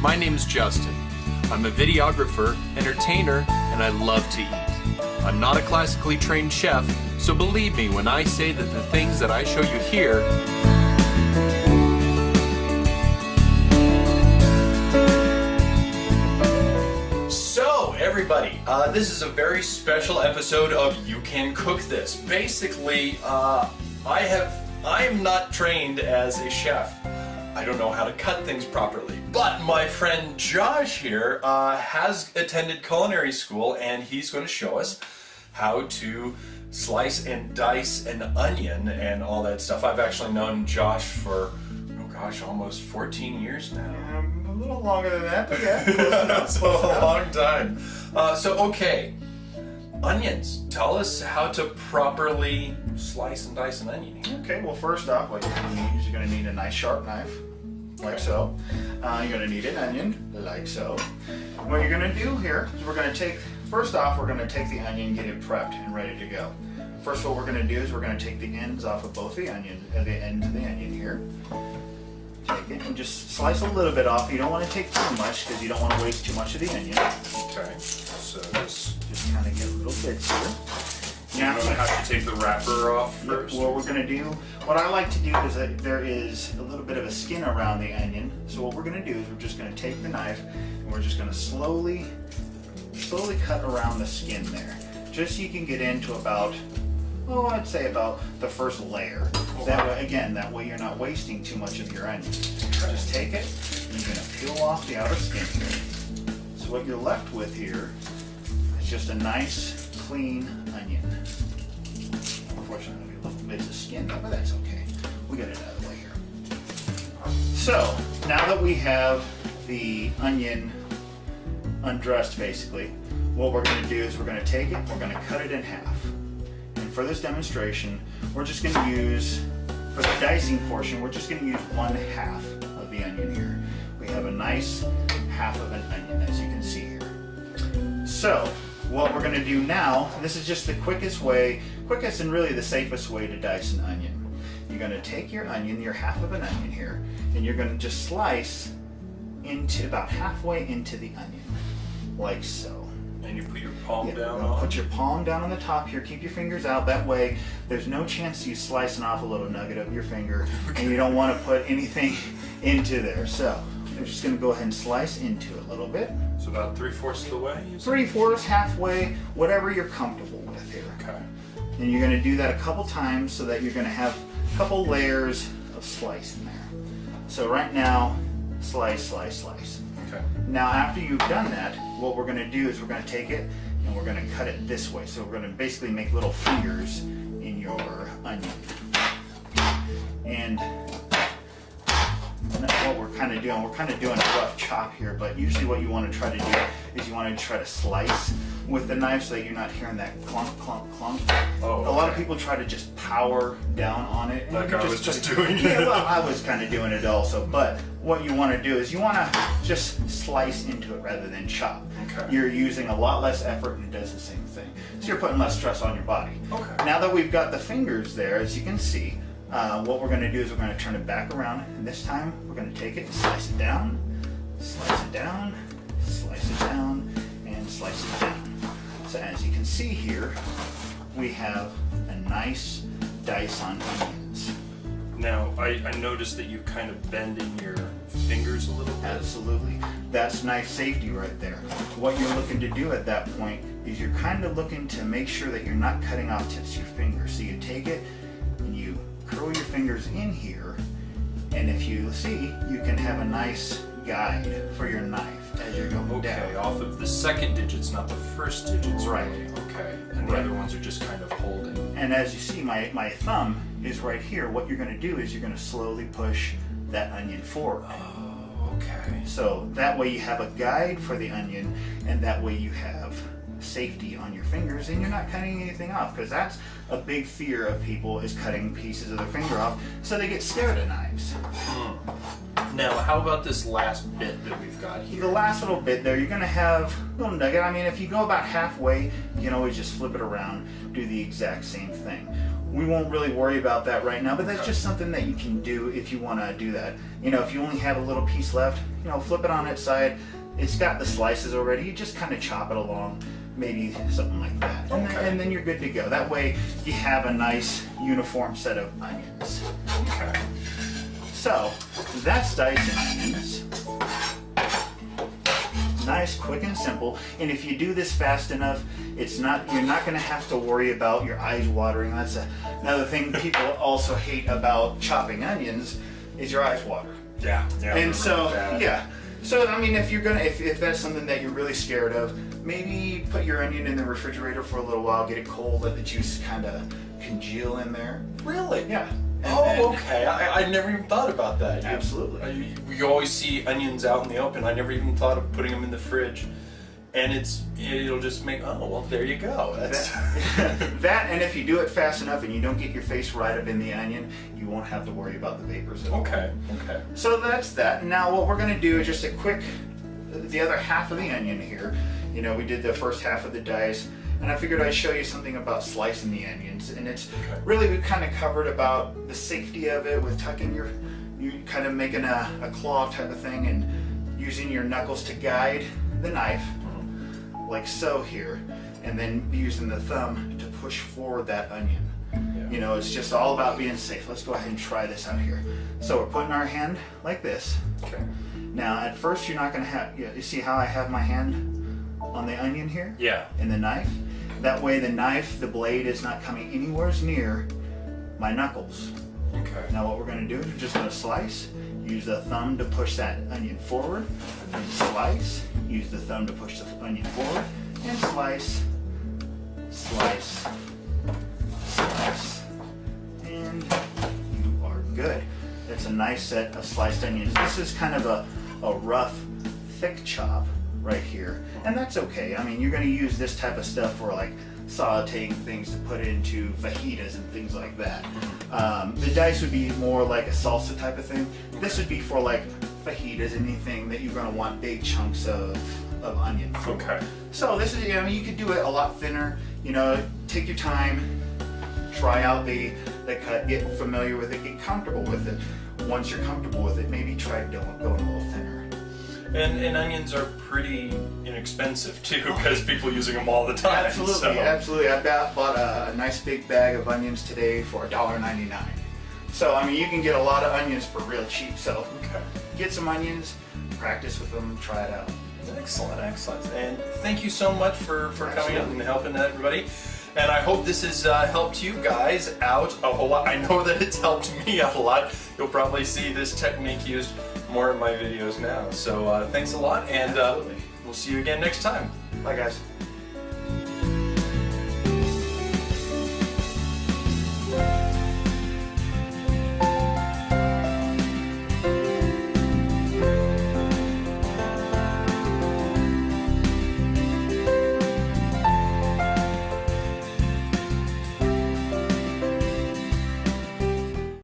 My name's Justin. I'm a videographer, entertainer, and I love to eat. I'm not a classically trained chef, so believe me when I say that the things that I show you here everybody, this is a very special episode of You Can Cook This. Basically, I am not trained as a chef. I don't know how to cut things properly. But my friend Josh here has attended culinary school, and he's going to show us how to slice and dice an onion and all that stuff. I've actually known Josh for, oh gosh, almost 14 years now. A little longer than that, but yeah. So a long time. Okay, onions. Tell us how to properly slice and dice an onion here. Okay, well first off, what you're going to need a nice sharp knife, like so. You're going to need an onion, like so. What you're going to do here is we're going to take the onion, get it prepped and ready to go. First what we're going to do is we're going to take the ends off of both the onion, the end of the onion here. Take it and just slice a little bit off. You don't want to take too much because you don't want to waste too much of the onion. Okay, so just kind of get little bits here. Now you have to take the wrapper off first. What we're going to do, what I like to do is that there is a little bit of a skin around the onion. So what we're going to do is we're just going to take the knife and we're just going to slowly cut around the skin there. Just so you can get into about, oh, I'd say about the first layer. That way, again, that way you're not wasting too much of your onion. Just take it, and you're going to peel off the outer skin here. So what you're left with here is just a nice, clean onion. Unfortunately, a little bits of skin, but that's okay. We got it out of the way here. So, now that we have the onion undressed, basically, what we're going to do is we're going to take it, we're going to cut it in half. For this demonstration, we're just going to use, for the dicing portion, we're just going to use 1/2 of the onion here. We have a nice half of an onion, as you can see here. So, what we're going to do now, this is just the quickest and really the safest way to dice an onion. You're going to take your onion, your half of an onion here, and you're going to just slice into about halfway into the onion, like so. And you put your palm down on? Put your palm down on the top here. Keep your fingers out. That way, there's no chance you slicing off a little nugget of your finger, and you don't want to put anything into there. So, we're just going to go ahead and slice into it a little bit. So about 3/4 of the way? 3/4, halfway, whatever you're comfortable with here. Okay. And you're going to do that a couple times so that you're going to have a couple layers of slice in there. So right now, slice, slice, slice. Okay. Now after you've done that, what we're going to do is we're going to take it and we're going to cut it this way. So we're going to basically make little fingers in your onion. And that's what we're kind of doing. We're kind of doing a rough chop here, but usually what you want to try to do is you want to try to slice with the knife so that you're not hearing that clunk, clunk, clunk. Oh, okay. A lot of people try to just power down on it. Like I was just doing. Yeah, well, I was kind of doing it also, but what you want to do is you want to just slice into it rather than chop. Okay. You're using a lot less effort and it does the same thing. So you're putting less stress on your body. Okay. Now that we've got the fingers there, as you can see, what we're going to do is we're going to turn it back around, and this time we're going to take it and slice it down, slice it down, slice it down, and slice it down. So as you can see here, we have a nice dice on onions. Now, I noticed that you kind of bend in your fingers a little bit. Absolutely. That's knife safety right there. What you're looking to do at that point is you're kind of looking to make sure that you're not cutting off tips of your fingers. So you take it and you curl your fingers in here, and if you see, you can have a nice guide for your knife as you're going down. Okay, off of the second digits, not the first digits. Right. Okay, and the other ones are just kind of holding. And as you see, my thumb is right here. What you're going to do is you're going to slowly push that onion forward. Oh, okay. So that way you have a guide for the onion, and that way you have safety on your fingers and you're not cutting anything off, because that's a big fear of people, is cutting pieces of their finger off, so they get scared of knives. Now, how about this last bit that we've got here? The last little bit there, you're going to have a little nugget. I mean, if you go about halfway, you can always just flip it around, do the exact same thing. we won't really worry about that right now, but that's just something that you can do if you want to do that. You know, if you only have a little piece left, you know, flip it on its side. It's got the slices already. You just kind of chop it along, maybe something like that. And then you're good to go. That way you have a nice uniform set of onions. Okay. So that's dicing onions. Nice, quick and simple. And if you do this fast enough, you're not going to have to worry about your eyes watering. That's another thing people also hate about chopping onions is your eyes water. Yeah. And so, yeah. So I mean, if that's something that you're really scared of, maybe put your onion in the refrigerator for a little while, get it cold, let the juice kind of congeal in there. Really? Yeah. Okay. I never even thought about that. Absolutely. You always see onions out in the open. I never even thought of putting them in the fridge. And it'll just make, oh, well, there you go. That's that, and if you do it fast enough and you don't get your face right up in the onion, you won't have to worry about the vapors at all. Okay. So that's that. Now what we're going to do is just the other half of the onion here. You know, we did the first half of the dice, and I figured I'd show you something about slicing the onions. And it's really, we kind of covered about the safety of it with tucking you kind of making a claw type of thing and using your knuckles to guide the knife, like so here, and then using the thumb to push forward that onion. Yeah. You know, it's just all about being safe. Let's go ahead and try this out here. So we're putting our hand like this. Okay. Now at first you're not going to have, you see how I have my hand on the onion here? Yeah. And the knife? That way the blade is not coming anywhere near my knuckles. Okay. Now what we're going to do is we're just going to slice, use the thumb to push that onion forward, and slice, use the thumb to push the onion forward, and slice, slice, slice, and you are good. That's a nice set of sliced onions. This is kind of a rough, thick chop right here, and that's okay. I mean, you're going to use this type of stuff for like sauteing things to put into fajitas and things like that. The dice would be more like a salsa type of thing. This would be for like fajitas, anything that you're going to want big chunks of onion for. Okay. So this is, I mean, you could do it a lot thinner. You know, take your time, try out the cut, get familiar with it, get comfortable with it. Once you're comfortable with it, maybe try going a little thinner. And onions are pretty inexpensive too, because people are using them all the time. Absolutely, so. Absolutely. I bought a nice big bag of onions today for $1.99. So I mean, you can get a lot of onions for real cheap. So get some onions, practice with them, try it out. Excellent. And thank you so much for coming out and helping everybody. And I hope this has helped you guys out a whole lot. I know that it's helped me out a lot. You'll probably see this technique used more in my videos now. So thanks a lot, and we'll see you again next time. Bye, guys.